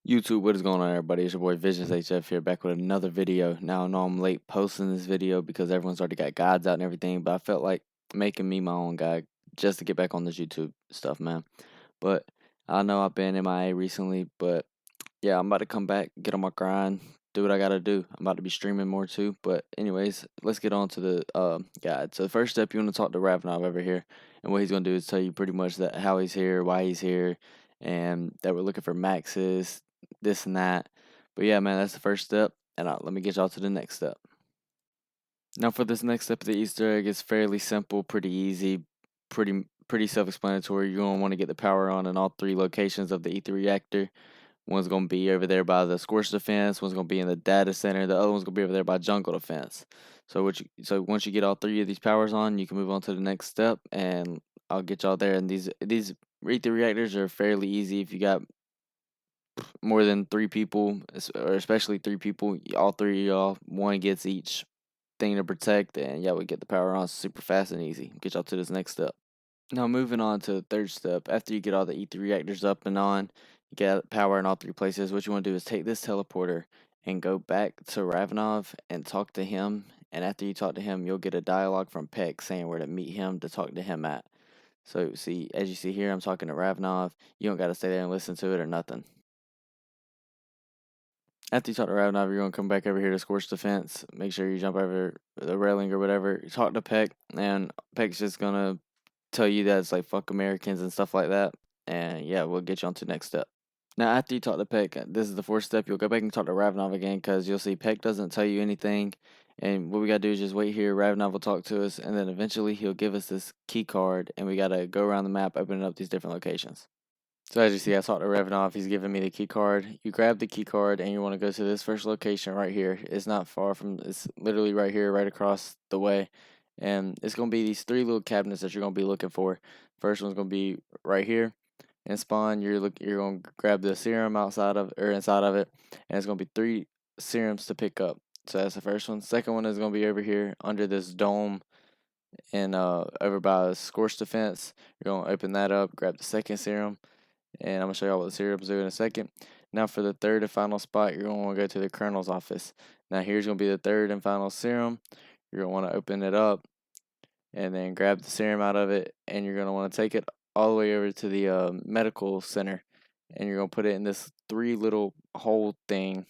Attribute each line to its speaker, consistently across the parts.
Speaker 1: YouTube, what is going on, everybody? It's your boy Visions HF here, back with another video. Now I know I'm late posting this video because everyone's already got guides out and everything, but I felt like making me my own guide just to get back on this YouTube stuff, man. But I know I've been MIA recently, but yeah, I'm about to come back, get on my grind, do what I gotta do. I'm about to be streaming more too. But anyways, let's get on to the guide. So the first step, you want to talk to Ravnov over here, and what he's gonna do is tell you pretty much that how he's here, why he's here, and that we're looking for maxes, this and that. But yeah, man, that's the first step, and let me get y'all to the next step. Now for this next step of the Easter egg, it's fairly simple, pretty easy, pretty self-explanatory. You're gonna want to get the power on in all three locations of the E3 reactor. One's going to be over there by the Scorch Defense. One's going to be in the data center. The other one's going to be over there by Jungle Defense. So once you get all three of these powers on, you can move on to the next step, and I'll get y'all there. And these Ether reactors are fairly easy if you got more than three people, or especially three people. All three of y'all, one gets each thing to protect, and yeah, we get the power on super fast and easy. Get y'all to this next step. Now moving on to the third step, after you get all the E3 reactors up and on, you get power in all three places, what you want to do is take this teleporter and go back to Ravenov and talk to him. And after you talk to him, you'll get a dialogue from Peck saying where to meet him to talk to him at. So see, as you see here, I'm talking to Ravenov. You don't got to stay there and listen to it or nothing. After you talk to Ravenov, you're going to come back over here to Scorch Defense. Make sure you jump over the railing or whatever. Talk to Peck, and Peck's just going to tell you that it's like fuck Americans and stuff like that. And yeah, we'll get you on to the next step. Now, after you talk to Peck, this is the fourth step. You'll go back and talk to Ravenov again because you'll see Peck doesn't tell you anything. And what we got to do is just wait here. Ravenov will talk to us, and then eventually he'll give us this key card, and we got to go around the map, opening up these different locations. So as you see, I talked to Ravenov. He's giving me the key card. You grab the key card, and you want to go to this first location right here. It's not far from, it's literally right here, right across the way. And it's going to be these three little cabinets that you're going to be looking for. First one's going to be right here. In spawn, you're going to grab the serum outside of, or inside of it. And it's going to be 3 serums to pick up. So that's the first one. Second one is going to be over here under this dome and over by Scorch Defense. You're going to open that up, grab the second serum. And I'm going to show y'all what the serums do in a second. Now for the third and final spot, you're going to want to go to the Colonel's office. Now here's going to be the third and final serum. You're going to want to open it up and then grab the serum out of it. And you're going to want to take it all the way over to the medical center. And you're going to put it in this 3 little hole thing.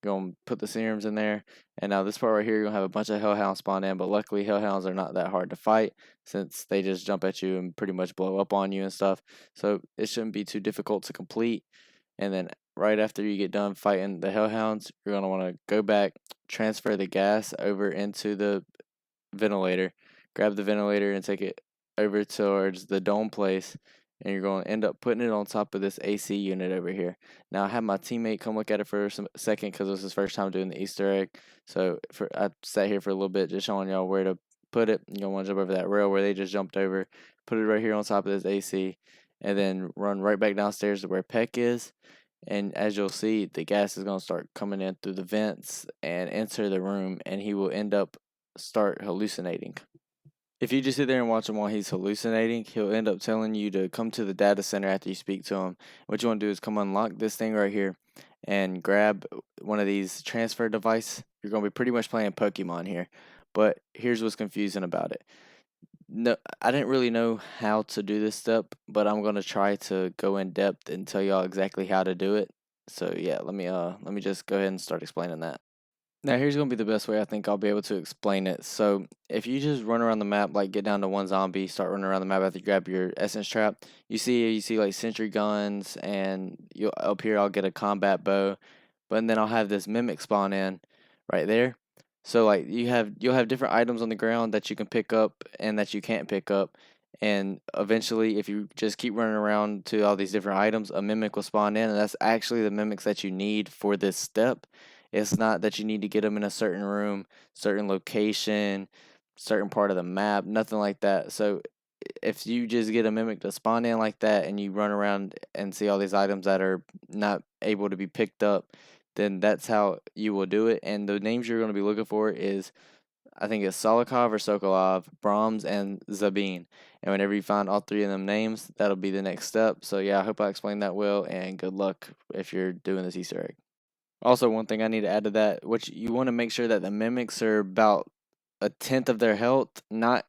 Speaker 1: You're going to put the serums in there. And now this part right here, you're going to have a bunch of hellhounds spawn in. But luckily, hellhounds are not that hard to fight since they just jump at you and pretty much blow up on you and stuff. So it shouldn't be too difficult to complete. And then right after you get done fighting the hellhounds, you're going to want to go back, transfer the gas over into the ventilator. Grab the ventilator and take it over towards the dome place, and you're going to end up putting it on top of this AC unit over here. Now I had my teammate come look at it for a second because it was his first time doing the Easter egg. So I sat here for a little bit just showing y'all where to put it. You're going to want to jump over that rail where they just jumped over, put it right here on top of this AC, and then run right back downstairs to where Peck is. And as you'll see, the gas is going to start coming in through the vents and enter the room, and he will end up start hallucinating. If you just sit there and watch him while he's hallucinating, he'll end up telling you to come to the data center after you speak to him. What you want to do is come unlock this thing right here and grab one of these transfer device. You're going to be pretty much playing Pokemon here. But here's what's confusing about it. No, I didn't really know how to do this step, but I'm going to try to go in depth and tell y'all exactly how to do it. So yeah, let me just go ahead and start explaining that. Now here's gonna be the best way I think I'll be able to explain it. So if you just run around the map, like get down to one zombie, start running around the map after you grab your essence trap, you see like sentry guns, and you up here I'll get a combat bow, but then I'll have this mimic spawn in right there. So like you'll have different items on the ground that you can pick up and that you can't pick up. And eventually, if you just keep running around to all these different items, a mimic will spawn in, and that's actually the mimics that you need for this step. It's not that you need to get them in a certain room, certain location, certain part of the map, nothing like that. So if you just get a mimic to spawn in like that and you run around and see all these items that are not able to be picked up, then that's how you will do it. And the names you're going to be looking for is I think it's Solikov or Sokolov, Brahms, and Zabin. And whenever you find all three of them names, that'll be the next step. So yeah, I hope I explained that well, and good luck if you're doing this Easter egg. Also, one thing I need to add to that, which you want to make sure that the mimics are about a tenth of their health, not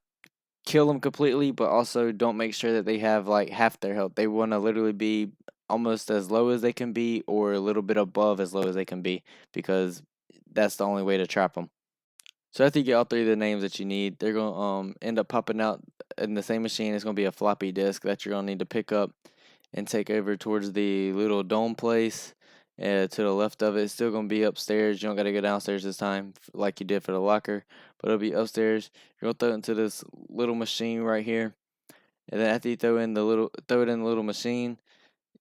Speaker 1: kill them completely, but also don't make sure that they have like half their health. They want to literally be almost as low as they can be, or a little bit above as low as they can be, because that's the only way to trap them. So after you get all three of the names that you need, they're gonna end up popping out in the same machine. It's gonna be a floppy disk that you're gonna need to pick up and take over towards the little dome place. To the left of it, it's still gonna be upstairs. You don't gotta go downstairs this time like you did for the locker, but it'll be upstairs. You're gonna throw it into this little machine right here, and then after you throw it in the little machine,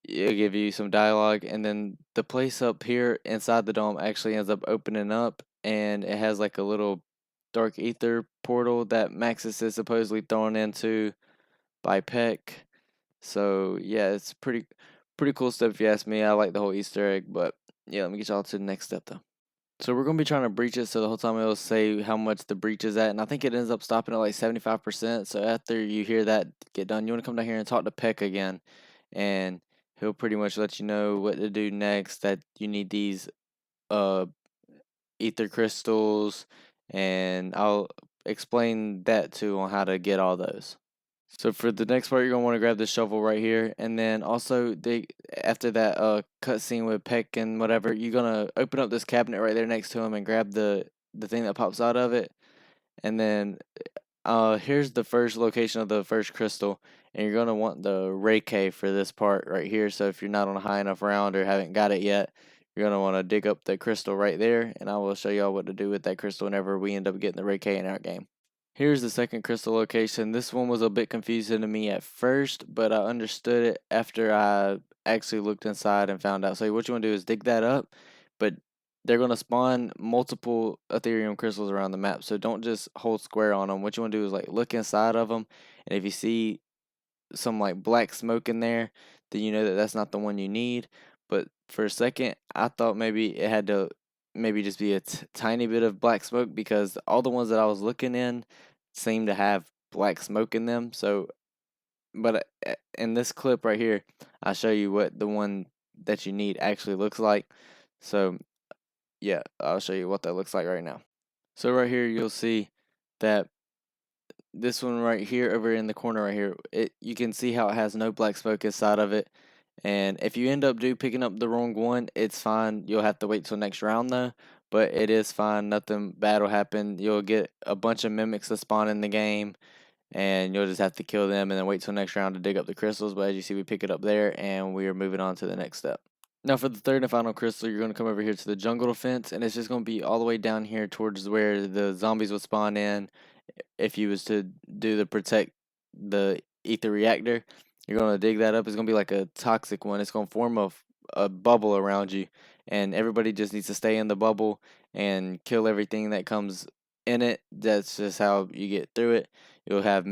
Speaker 1: it'll give you some dialogue, and then the place up here inside the dome actually ends up opening up, and it has like a little dark ether portal that Maxis is supposedly thrown into by Peck. So yeah, it's pretty cool stuff if you ask me. I like the whole Easter egg, but yeah, let me get y'all to the next step though. So we're gonna be trying to breach it, so the whole time it'll say how much the breach is at, and I think it ends up stopping at like 75%. So after you hear that get done, you wanna come down here and talk to Peck again, and he'll pretty much let you know what to do next. That you need these uh ether crystals, and I'll explain that too on how to get all those. So for the next part, you're gonna want to grab this shovel right here, and then also they after that cutscene with Peck and whatever, you're gonna open up this cabinet right there next to him and grab the thing that pops out of it, and then here's the first location of the first crystal, and you're gonna want the Ray K for this part right here. So if you're not on a high enough round or haven't got it yet, you're gonna want to dig up the crystal right there, and I will show y'all what to do with that crystal whenever we end up getting the Ray K in our game. Here's the second crystal location. This one was a bit confusing to me at first, but I understood it after I actually looked inside and found out. So what you want to do is dig that up, but they're going to spawn multiple Ethereum crystals around the map. So don't just hold square on them. What you want to do is like look inside of them, and if you see some like black smoke in there, then you know that that's not the one you need. But for a second, I thought maybe it had to maybe just be a tiny bit of black smoke, because all the ones that I was looking in seem to have black smoke in them. So, but in this clip right here, I'll show you what the one that you need actually looks like. So, yeah, I'll show you what that looks like right now. So right here, you'll see that this one right here over in the corner right here, you can see how it has no black smoke inside of it. And if you end up picking up the wrong one, it's fine. You'll have to wait till next round though, but it is fine. Nothing bad will happen. You'll get a bunch of mimics to spawn in the game, and you'll just have to kill them and then wait till next round to dig up the crystals. But as you see, we pick it up there, and we are moving on to the next step. Now for the third and final crystal, you're going to come over here to the jungle defense, and it's just going to be all the way down here towards where the zombies would spawn in. If you was to do the protect the ether reactor, you're going to dig that up. It's going to be like a toxic one. It's going to form a bubble around you, and everybody just needs to stay in the bubble and kill everything that comes in it. That's just how you get through it. You'll have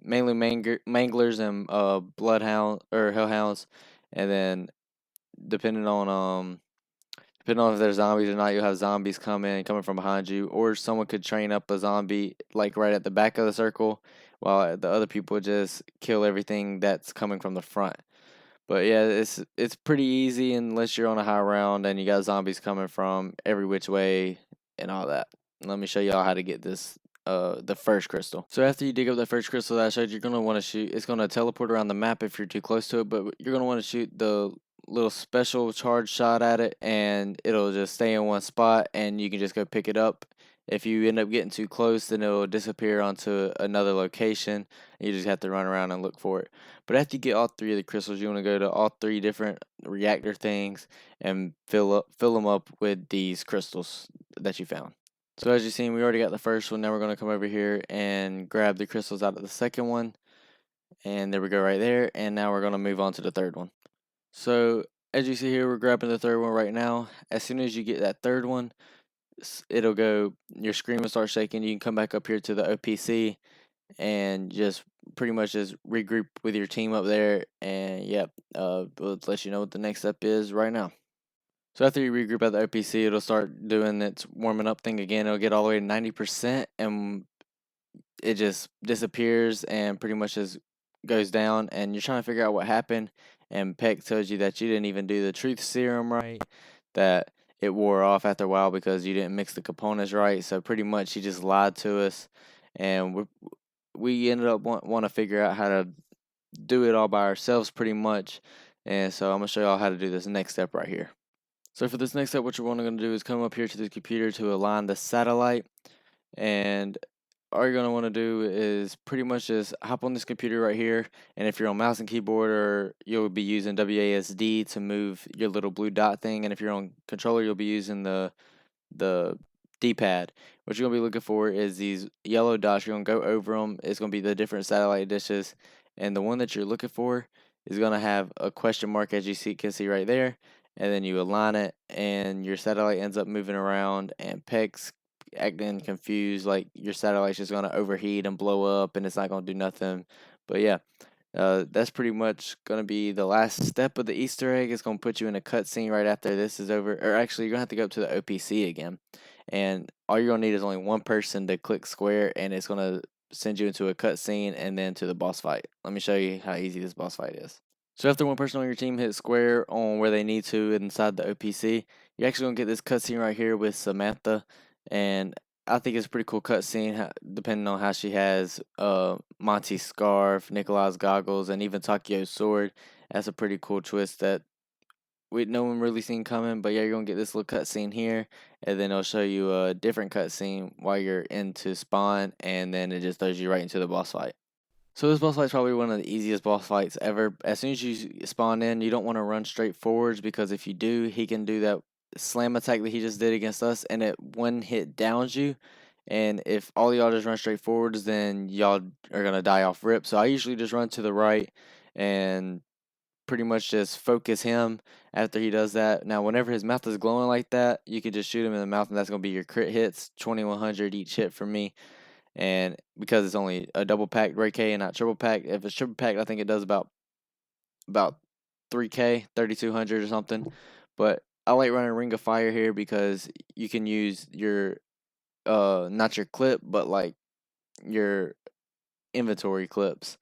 Speaker 1: mainly manglers and bloodhound or hellhounds, and then depending on depending on if there's zombies or not, you'll have zombies coming from behind you, or someone could train up a zombie like right at the back of the circle, while the other people just kill everything that's coming from the front. But yeah, it's pretty easy unless you're on a high round and you got zombies coming from every which way and all that. Let me show y'all how to get this the first crystal. So after you dig up the first crystal that I showed you, you're gonna want to shoot. It's gonna teleport around the map if you're too close to it, but you're gonna want to shoot the little special charge shot at it, and it'll just stay in one spot, and you can just go pick it up. If you end up getting too close, then it'll disappear onto another location. And you just have to run around and look for it. But after you get all three of the crystals, you want to go to all three different reactor things and fill them up with these crystals that you found. So as you've seen, we already got the first one. Now we're going to come over here and grab the crystals out of the second one. And there we go right there. And now we're going to move on to the third one. So as you see here, we're grabbing the third one right now. As soon as you get that third one, it'll go, your screen will start shaking. You can come back up here to the OPC and just pretty much just regroup with your team up there. And yep, let's let you know what the next step is right now. So after you regroup at the OPC, it'll start doing its warming up thing again. It'll get all the way to 90%, and it just disappears and pretty much just goes down. And you're trying to figure out what happened. And Peck tells you that you didn't even do the truth serum right, that it wore off after a while because you didn't mix the components right. So pretty much he just lied to us, and we ended up want to figure out how to do it all by ourselves pretty much. And so I'm gonna show y'all how to do this next step right here. So for this next step, what you're going to do is come up here to the computer to align the satellite, and all you're going to want to do is pretty much just hop on this computer right here, and if you're on mouse and keyboard, or you'll be using WASD to move your little blue dot thing, and if you're on controller, you'll be using the D-pad. What you're going to be looking for is these yellow dots. You're going to go over them. It's going to be the different satellite dishes, and the one that you're looking for is going to have a question mark, as you can see right there, and then you align it, and your satellite ends up moving around, and Peck's acting confused, like your satellite's just going to overheat and blow up, and it's not going to do nothing. But yeah, that's pretty much going to be the last step of the Easter egg. It's going to put you in a cutscene right after this is over. Or actually, you're going to have to go up to the OPC again. And all you're going to need is only one person to click square, and it's going to send you into a cutscene and then to the boss fight. Let me show you how easy this boss fight is. So after one person on your team hits square on where they need to inside the OPC, you're actually going to get this cutscene right here with Samantha. And I think it's a pretty cool cutscene, depending on how she has Monty's scarf, Nikolai's goggles, and even Takio's sword. That's a pretty cool twist that no one really seen coming. But yeah, you're gonna get this little cutscene here, and then it'll show you a different cutscene while you're into spawn, and then it just throws you right into the boss fight. So this boss fight is probably one of the easiest boss fights ever. As soon as you spawn in, you don't want to run straight forwards, because if you do, he can do that slam attack that he just did against us, and it one hit downs you. And if all y'all just run straight forwards, then y'all are gonna die off rip. So I usually just run to the right and pretty much just focus him after he does that. Now, whenever his mouth is glowing like that, you can just shoot him in the mouth, and that's gonna be your crit hits, 2100 each hit for me. And because it's only a double packed Ray K and not triple packed, if it's triple packed, I think it does about 3K, 3200 or something. But I like running Ring of Fire here because you can use your not your clip, but like your inventory clips,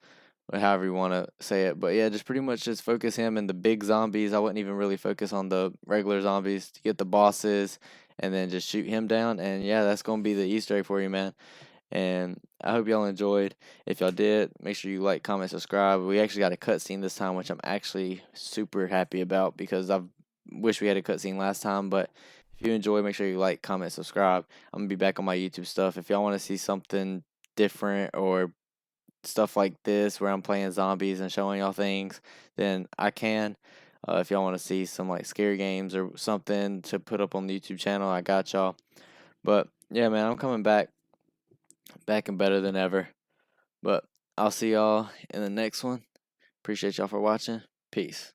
Speaker 1: or however you want to say it. But yeah, just pretty much just focus him and the big zombies. I wouldn't even really focus on the regular zombies to get the bosses, and then just shoot him down. And yeah, that's gonna be the Easter egg for you, man. And I hope y'all enjoyed. If y'all did, make sure you like, comment, subscribe. We actually got a cutscene this time, which I'm actually super happy about, because I wish we had a cutscene last time. But if you enjoy, make sure you like, comment, subscribe. I'm gonna be back on my YouTube stuff. If y'all want to see something different, or stuff like this where I'm playing zombies and showing y'all things, then I can. If y'all want to see some like scary games or something to put up on the YouTube channel, I got y'all. But yeah, man, I'm coming back and better than ever. But I'll see y'all in the next one. Appreciate y'all for watching. Peace.